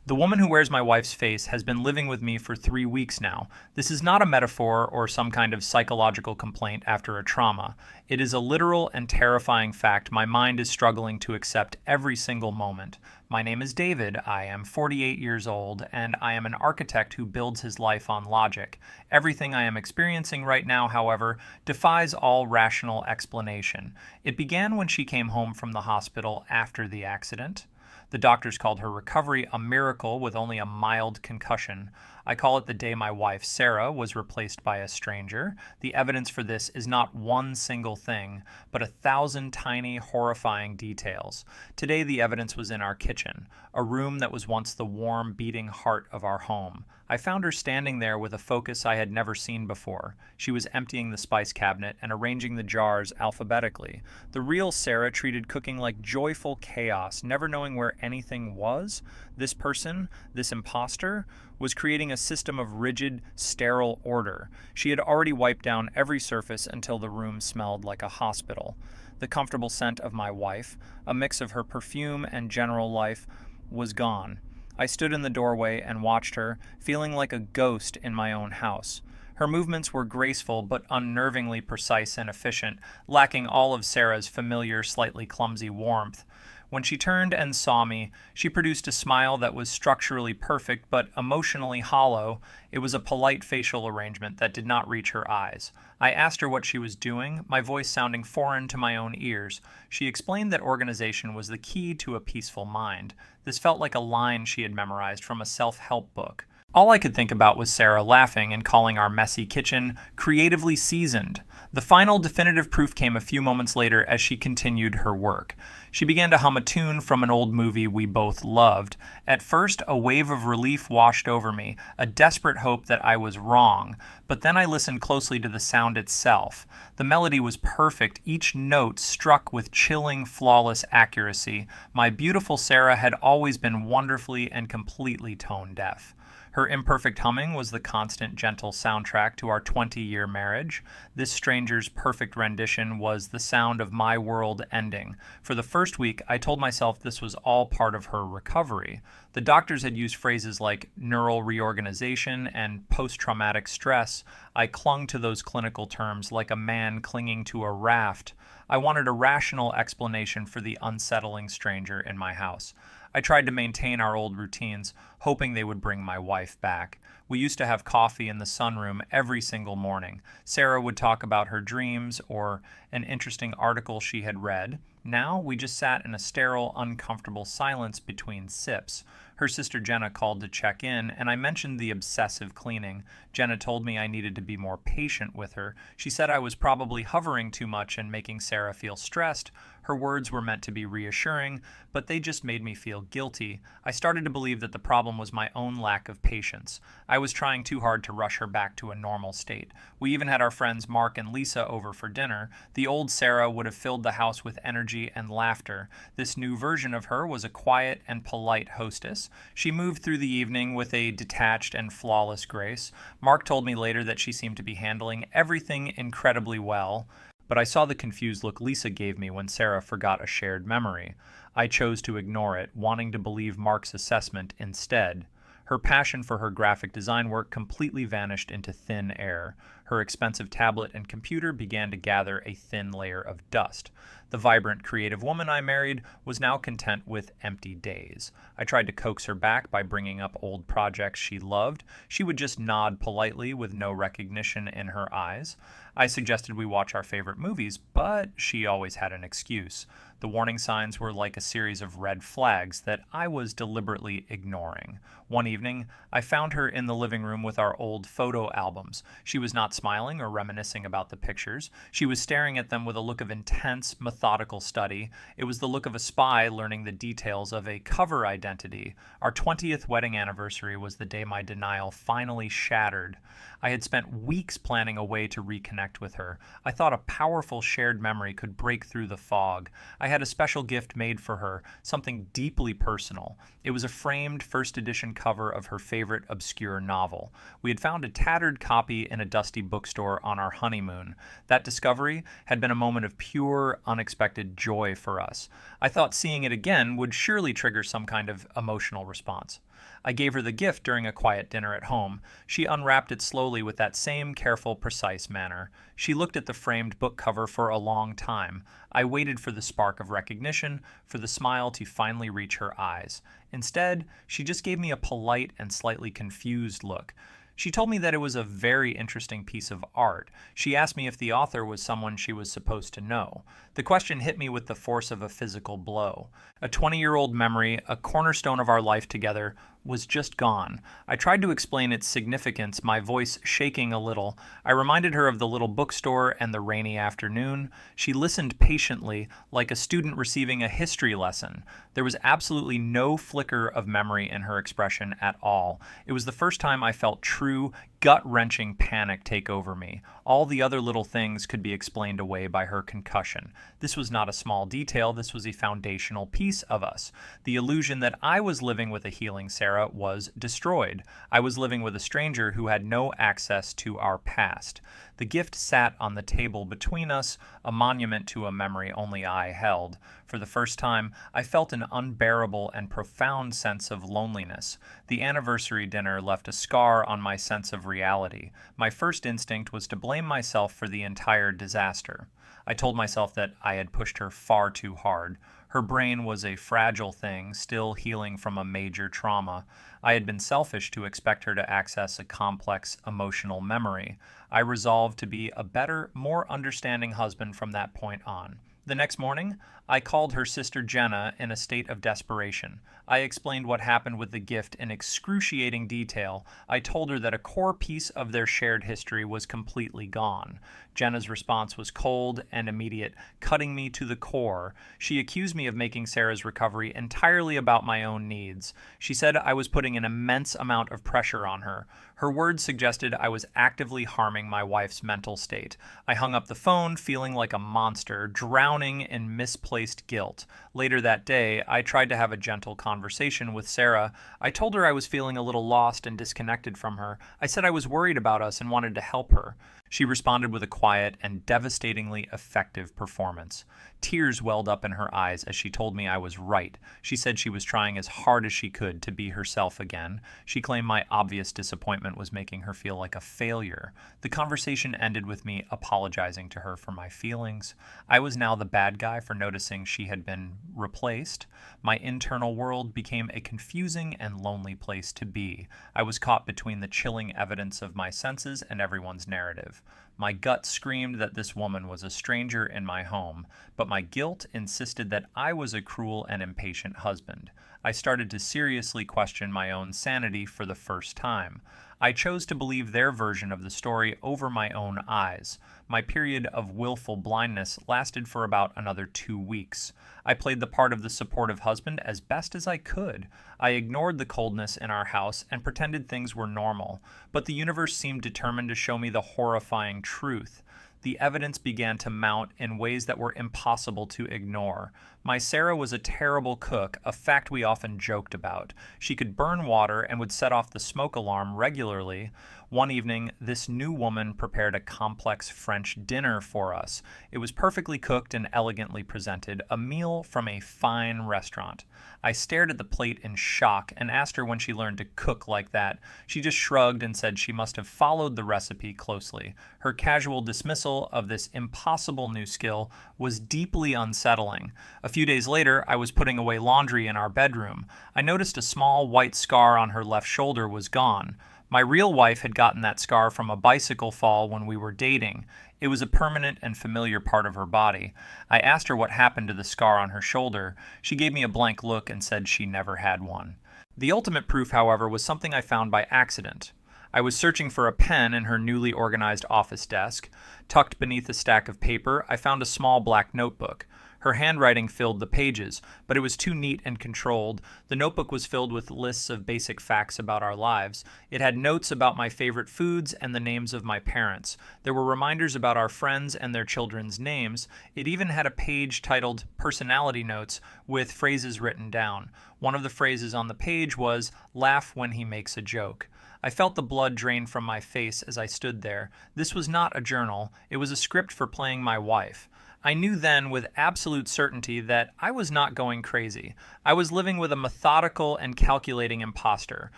The woman who wears my wife's face has been living with me for 3 weeks now. This is not a metaphor or some kind of psychological complaint after a trauma. It is a literal and terrifying fact my mind is struggling to accept every single moment. My name is David, I am 48 years old, and I am an architect who builds his life on logic. Everything I am experiencing right now, however, defies all rational explanation. It began when she came home from the hospital after the accident. The doctors called her recovery a miracle with only a mild concussion. I call it the day my wife, Sarah, was replaced by a stranger. The evidence for this is not one single thing, but 1,000 tiny, horrifying details. Today, the evidence was in our kitchen, a room that was once the warm, beating heart of our home. I found her standing there with a focus I had never seen before. She was emptying the spice cabinet and arranging the jars alphabetically. The real Sarah treated cooking like joyful chaos, never knowing where anything was. This person, this imposter, was creating a system of rigid, sterile order. She had already wiped down every surface until the room smelled like a hospital. The comfortable scent of my wife, a mix of her perfume and general life, was gone. I stood in the doorway and watched her, feeling like a ghost in my own house. Her movements were graceful but unnervingly precise and efficient, lacking all of Sarah's familiar, slightly clumsy warmth. When she turned and saw me, she produced a smile that was structurally perfect but emotionally hollow. It was a polite facial arrangement that did not reach her eyes. I asked her what she was doing, my voice sounding foreign to my own ears. She explained that organization was the key to a peaceful mind. This felt like a line she had memorized from a self-help book. All I could think about was Sarah laughing and calling our messy kitchen creatively seasoned. The final definitive proof came a few moments later as she continued her work. She began to hum a tune from an old movie we both loved. At first, a wave of relief washed over me, a desperate hope that I was wrong. But then I listened closely to the sound itself. The melody was perfect, each note struck with chilling, flawless accuracy. My beautiful Sarah had always been wonderfully and completely tone deaf. Her imperfect humming was the constant, gentle soundtrack to our 20-year marriage. This stranger's perfect rendition was the sound of my world ending. For the first week, I told myself this was all part of her recovery. The doctors had used phrases like neural reorganization and post-traumatic stress. I clung to those clinical terms like a man clinging to a raft. I wanted a rational explanation for the unsettling stranger in my house. I tried to maintain our old routines, hoping they would bring my wife back. We used to have coffee in the sunroom every single morning. Sarah would talk about her dreams or an interesting article she had read. Now we just sat in a sterile, uncomfortable silence between sips. Her sister Jenna called to check in, and I mentioned the obsessive cleaning. Jenna told me I needed to be more patient with her. She said I was probably hovering too much and making Sarah feel stressed. Her words were meant to be reassuring, but they just made me feel guilty. I started to believe that the problem was my own lack of patience. I was trying too hard to rush her back to a normal state. We even had our friends Mark and Lisa over for dinner. The old Sarah would have filled the house with energy and laughter. This new version of her was a quiet and polite hostess. She moved through the evening with a detached and flawless grace. Mark told me later that she seemed to be handling everything incredibly well. But I saw the confused look Lisa gave me when Sarah forgot a shared memory. I chose to ignore it, wanting to believe Mark's assessment instead. Her passion for her graphic design work completely vanished into thin air. Her expensive tablet and computer began to gather a thin layer of dust. The vibrant, creative woman I married was now content with empty days. I tried to coax her back by bringing up old projects she loved. She would just nod politely with no recognition in her eyes. I suggested we watch our favorite movies, but she always had an excuse. The warning signs were like a series of red flags that I was deliberately ignoring. One evening, I found her in the living room with our old photo albums. She was not smiling or reminiscing about the pictures. She was staring at them with a look of intense, methodical study. It was the look of a spy learning the details of a cover identity. Our 20th wedding anniversary was the day my denial finally shattered. I had spent weeks planning a way to reconnect with her. I thought a powerful shared memory could break through the fog. I had a special gift made for her, something deeply personal. It was a framed first edition cover of her favorite obscure novel. We had found a tattered copy in a dusty bookstore on our honeymoon. That discovery had been a moment of pure, unexpected joy for us. I thought seeing it again would surely trigger some kind of emotional response. I gave her the gift during a quiet dinner at home. She unwrapped it slowly with that same careful, precise manner. She looked at the framed book cover for a long time. I waited for the spark of recognition, for the smile to finally reach her eyes. Instead, she just gave me a polite and slightly confused look. She told me that it was a very interesting piece of art. She asked me if the author was someone she was supposed to know. The question hit me with the force of a physical blow. A 20-year-old memory, a cornerstone of our life together, was just gone. I tried to explain its significance, my voice shaking a little. I reminded her of the little bookstore and the rainy afternoon. She listened patiently, like a student receiving a history lesson. There was absolutely no flicker of memory in her expression at all. It was the first time I felt true, gut-wrenching panic take over me. All the other little things could be explained away by her concussion. This was not a small detail, this was a foundational piece of us. The illusion that I was living with a healing Sarah was destroyed. I was living with a stranger who had no access to our past. The gift sat on the table between us, a monument to a memory only I held. For the first time, I felt an unbearable and profound sense of loneliness. The anniversary dinner left a scar on my sense of reality. My first instinct was to blame myself for the entire disaster. I told myself that I had pushed her far too hard. Her brain was a fragile thing, still healing from a major trauma. I had been selfish to expect her to access a complex emotional memory. I resolved to be a better, more understanding husband from that point on. The next morning, I called her sister Jenna in a state of desperation. I explained what happened with the gift in excruciating detail. I told her that a core piece of their shared history was completely gone. Jenna's response was cold and immediate, cutting me to the core. She accused me of making Sarah's recovery entirely about my own needs. She said I was putting an immense amount of pressure on her. Her words suggested I was actively harming my wife's mental state. I hung up the phone, feeling like a monster, drowning in misplaced guilt. Later that day, I tried to have a gentle conversation with Sarah. I told her I was feeling a little lost and disconnected from her. I said I was worried about us and wanted to help her. She responded with a quiet and devastatingly effective performance. Tears welled up in her eyes as she told me I was right. She said she was trying as hard as she could to be herself again. She claimed my obvious disappointment was making her feel like a failure. The conversation ended with me apologizing to her for my feelings. I was now the bad guy for noticing she had been replaced. My internal world became a confusing and lonely place to be. I was caught between the chilling evidence of my senses and everyone's narrative. My gut screamed that this woman was a stranger in my home, but my guilt insisted that I was a cruel and impatient husband. I started to seriously question my own sanity for the first time. I chose to believe their version of the story over my own eyes. My period of willful blindness lasted for about another 2 weeks. I played the part of the supportive husband as best as I could. I ignored the coldness in our house and pretended things were normal, but the universe seemed determined to show me the horrifying truth. The evidence began to mount in ways that were impossible to ignore. My Sarah was a terrible cook, a fact we often joked about. She could burn water and would set off the smoke alarm regularly. One evening, this new woman prepared a complex French dinner for us. It was perfectly cooked and elegantly presented, a meal from a fine restaurant. I stared at the plate in shock and asked her when she learned to cook like that. She just shrugged and said she must have followed the recipe closely. Her casual dismissal of this impossible new skill was deeply unsettling. A few days later, I was putting away laundry in our bedroom. I noticed a small white scar on her left shoulder was gone. My real wife had gotten that scar from a bicycle fall when we were dating. It was a permanent and familiar part of her body. I asked her what happened to the scar on her shoulder. She gave me a blank look and said she never had one. The ultimate proof, however, was something I found by accident. I was searching for a pen in her newly organized office desk. Tucked beneath a stack of paper, I found a small black notebook. Her handwriting filled the pages, but it was too neat and controlled. The notebook was filled with lists of basic facts about our lives. It had notes about my favorite foods and the names of my parents. There were reminders about our friends and their children's names. It even had a page titled Personality Notes with phrases written down. One of the phrases on the page was, "Laugh when he makes a joke." I felt the blood drain from my face as I stood there. This was not a journal. It was a script for playing my wife. I knew then with absolute certainty that I was not going crazy. I was living with a methodical and calculating imposter.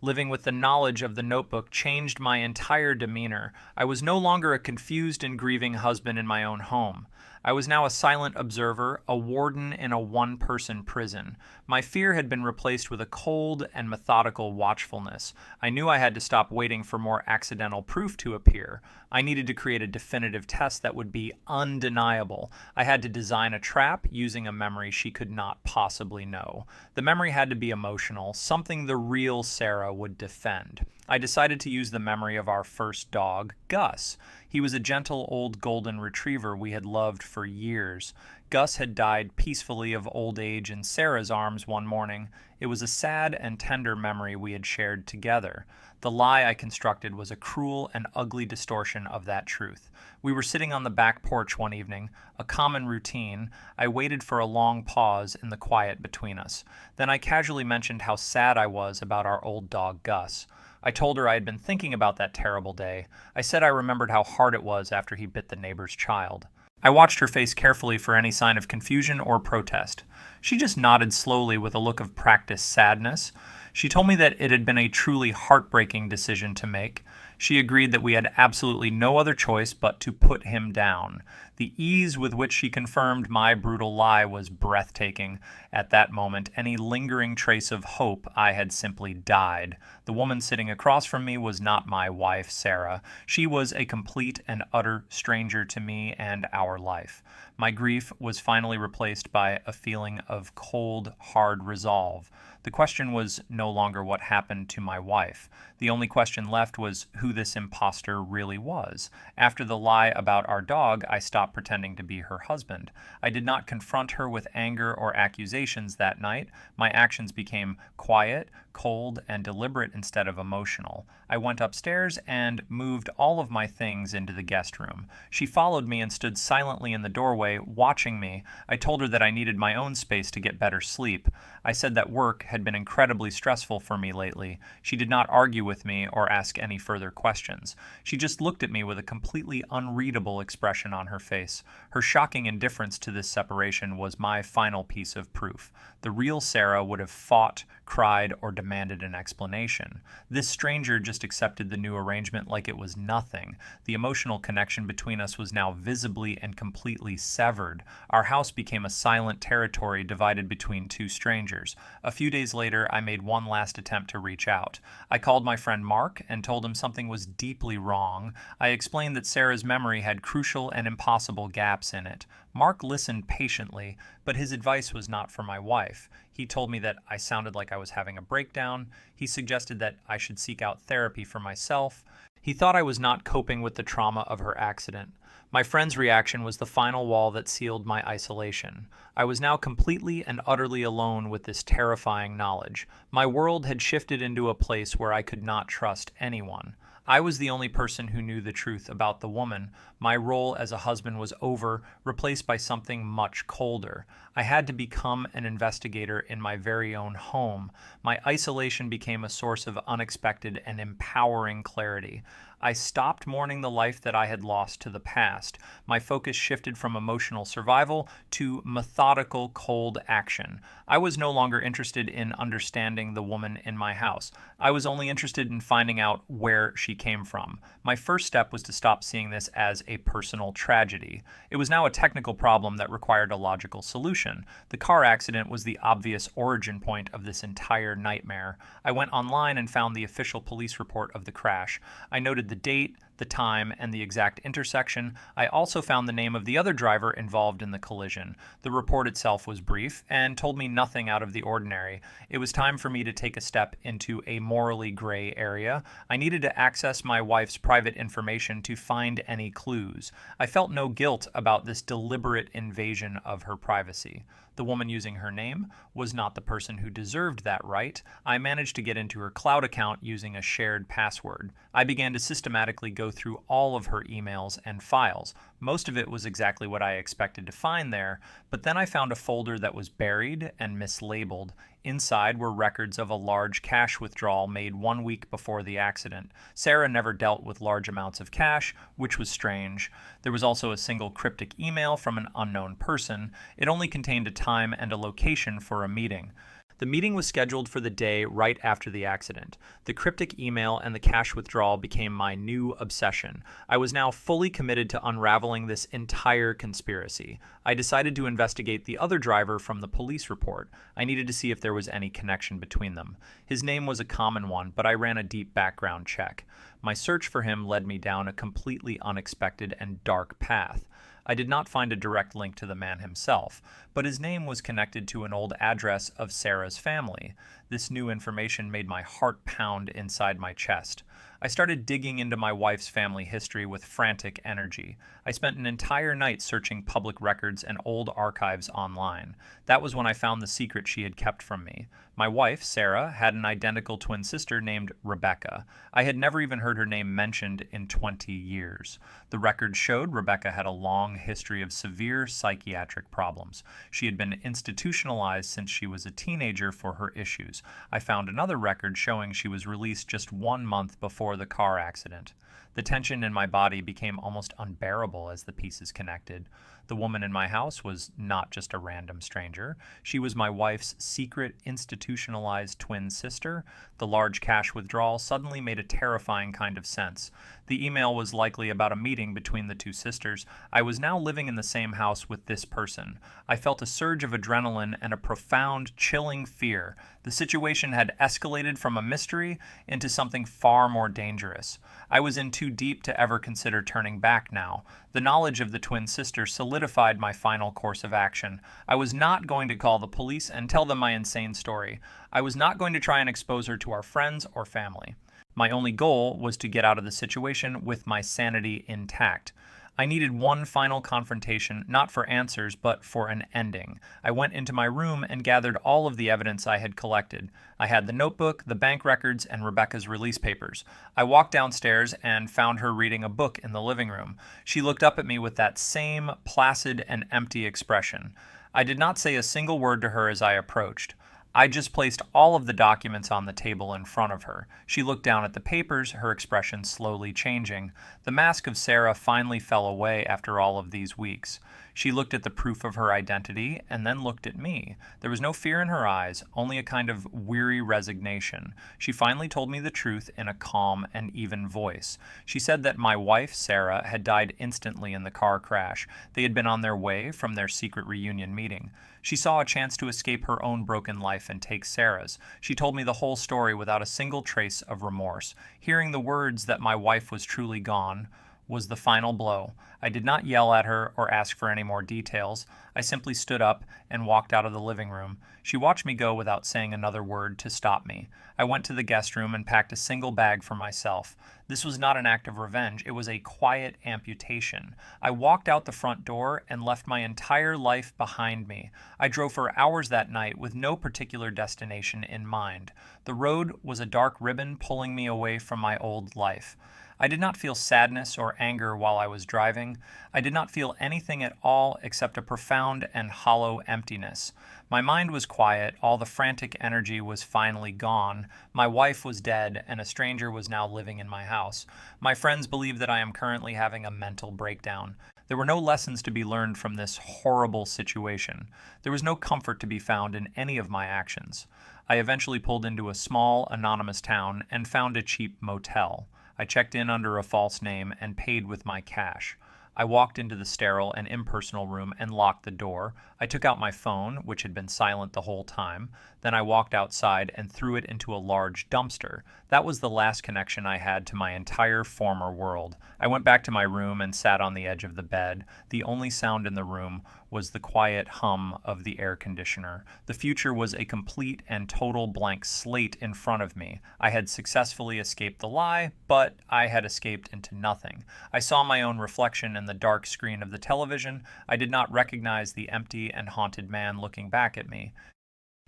Living with the knowledge of the notebook changed my entire demeanor. I was no longer a confused and grieving husband in my own home. I was now a silent observer, a warden in a one-person prison. My fear had been replaced with a cold and methodical watchfulness. I knew I had to stop waiting for more accidental proof to appear. I needed to create a definitive test that would be undeniable. I had to design a trap using a memory she could not possibly know. The memory had to be emotional, something the real Sarah would defend. I decided to use the memory of our first dog, Gus. He was a gentle old golden retriever we had loved for years. Gus had died peacefully of old age in Sarah's arms one morning. It was a sad and tender memory we had shared together. The lie I constructed was a cruel and ugly distortion of that truth. We were sitting on the back porch one evening, a common routine. I waited for a long pause in the quiet between us. Then I casually mentioned how sad I was about our old dog Gus. I told her I had been thinking about that terrible day. I said I remembered how hard it was after he bit the neighbor's child. I watched her face carefully for any sign of confusion or protest. She just nodded slowly with a look of practiced sadness. She told me that it had been a truly heartbreaking decision to make. She agreed that we had absolutely no other choice but to put him down. The ease with which she confirmed my brutal lie was breathtaking. At that moment, any lingering trace of hope I had simply died. The woman sitting across from me was not my wife, Sarah. She was a complete and utter stranger to me and our life. My grief was finally replaced by a feeling of cold, hard resolve. The question was no longer what happened to my wife. The only question left was who this imposter really was. After the lie about our dog, I stopped pretending to be her husband. I did not confront her with anger or accusations that night. My actions became quiet, cold, and deliberate instead of emotional. I went upstairs and moved all of my things into the guest room. She followed me and stood silently in the doorway, watching me. I told her that I needed my own space to get better sleep. I said that work had been incredibly stressful for me lately. She did not argue with me or ask any further questions. She just looked at me with a completely unreadable expression on her face. Her shocking indifference to this separation was my final piece of proof. The real Sarah would have fought, cried, or demanded an explanation. This stranger just accepted the new arrangement like it was nothing. The emotional connection between us was now visibly and completely severed. Our house became a silent territory divided between two strangers. A few days later, I made one last attempt to reach out. I called my friend Mark and told him something was deeply wrong. I explained that Sarah's memory had crucial and impossible gaps in it. Mark listened patiently, but his advice was not for my wife. He told me that I sounded like I was having a breakdown. He suggested that I should seek out therapy for myself. He thought I was not coping with the trauma of her accident. My friend's reaction was the final wall that sealed my isolation. I was now completely and utterly alone with this terrifying knowledge. My world had shifted into a place where I could not trust anyone. I was the only person who knew the truth about the woman. My role as a husband was over, replaced by something much colder. I had to become an investigator in my very own home. My isolation became a source of unexpected and empowering clarity. I stopped mourning the life that I had lost to the past. My focus shifted from emotional survival to methodical, cold action. I was no longer interested in understanding the woman in my house. I was only interested in finding out where she came from. My first step was to stop seeing this as a personal tragedy. It was now a technical problem that required a logical solution. The car accident was the obvious origin point of this entire nightmare. I went online and found the official police report of the crash. I noted the date, the time, and the exact intersection. I also found the name of the other driver involved in the collision. The report itself was brief and told me nothing out of the ordinary. It was time for me to take a step into a morally gray area. I needed to access my wife's private information to find any clues. I felt no guilt about this deliberate invasion of her privacy. The woman using her name was not the person who deserved that right. I managed to get into her cloud account using a shared password. I began to systematically go through all of her emails and files. Most of it was exactly what I expected to find there, but then I found a folder that was buried and mislabeled. Inside were records of a large cash withdrawal made 1 week before the accident. Sarah never dealt with large amounts of cash, which was strange. There was also a single cryptic email from an unknown person. It only contained a time and a location for a meeting. The meeting was scheduled for the day right after the accident. The cryptic email and the cash withdrawal became my new obsession. I was now fully committed to unraveling this entire conspiracy. I decided to investigate the other driver from the police report. I needed to see if there was any connection between them. His name was a common one, but I ran a deep background check. My search for him led me down a completely unexpected and dark path. I did not find a direct link to the man himself, but his name was connected to an old address of Sarah's family. This new information made my heart pound inside my chest. I started digging into my wife's family history with frantic energy. I spent an entire night searching public records and old archives online. That was when I found the secret she had kept from me. My wife, Sarah, had an identical twin sister named Rebecca. I had never even heard her name mentioned in 20 years. The records showed Rebecca had a long history of severe psychiatric problems. She had been institutionalized since she was a teenager for her issues. I found another record showing she was released just 1 month before the car accident. The tension in my body became almost unbearable as the pieces connected. The woman in my house was not just a random stranger. She was my wife's secret, institutionalized twin sister. The large cash withdrawal suddenly made a terrifying kind of sense. The email was likely about a meeting between the two sisters. I was now living in the same house with this person. I felt a surge of adrenaline and a profound, chilling fear. The situation had escalated from a mystery into something far more dangerous. I was in too deep to ever consider turning back now. The knowledge of the twin sister solidified my final course of action. I was not going to call the police and tell them my insane story. I was not going to try and expose her to our friends or family. My only goal was to get out of the situation with my sanity intact. I needed one final confrontation, not for answers, but for an ending. I went into my room and gathered all of the evidence I had collected. I had the notebook, the bank records, and Rebecca's release papers. I walked downstairs and found her reading a book in the living room. She looked up at me with that same placid and empty expression. I did not say a single word to her as I approached. I just placed all of the documents on the table in front of her. She looked down at the papers, her expression slowly changing. The mask of Sarah finally fell away after all of these weeks. She looked at the proof of her identity and then looked at me. There was no fear in her eyes, only a kind of weary resignation. She finally told me the truth in a calm and even voice. She said that my wife, Sarah, had died instantly in the car crash. They had been on their way from their secret reunion meeting. She saw a chance to escape her own broken life and take Sarah's. She told me the whole story without a single trace of remorse. Hearing the words that my wife was truly gone was the final blow. I did not yell at her or ask for any more details. I simply stood up and walked out of the living room. She watched me go without saying another word to stop me. I went to the guest room and packed a single bag for myself. This was not an act of revenge. It was a quiet amputation. I walked out the front door and left my entire life behind me. I drove for hours that night with no particular destination in mind. The road was a dark ribbon pulling me away from my old life. I did not feel sadness or anger while I was driving. I did not feel anything at all except a profound and hollow emptiness. My mind was quiet, all the frantic energy was finally gone. My wife was dead, and a stranger was now living in my house. My friends believe that I am currently having a mental breakdown. There were no lessons to be learned from this horrible situation. There was no comfort to be found in any of my actions. I eventually pulled into a small, anonymous town and found a cheap motel. I checked in under a false name and paid with my cash. I walked into the sterile and impersonal room and locked the door. I took out my phone, which had been silent the whole time. Then I walked outside and threw it into a large dumpster. That was the last connection I had to my entire former world. I went back to my room and sat on the edge of the bed. The only sound in the room was the quiet hum of the air conditioner. The future was a complete and total blank slate in front of me. I had successfully escaped the lie, but I had escaped into nothing. I saw my own reflection in the dark screen of the television. I did not recognize the empty and haunted man looking back at me.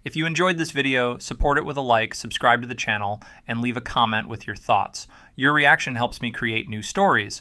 If you enjoyed this video, support it with a like, subscribe to the channel, and leave a comment with your thoughts. Your reaction helps me create new stories.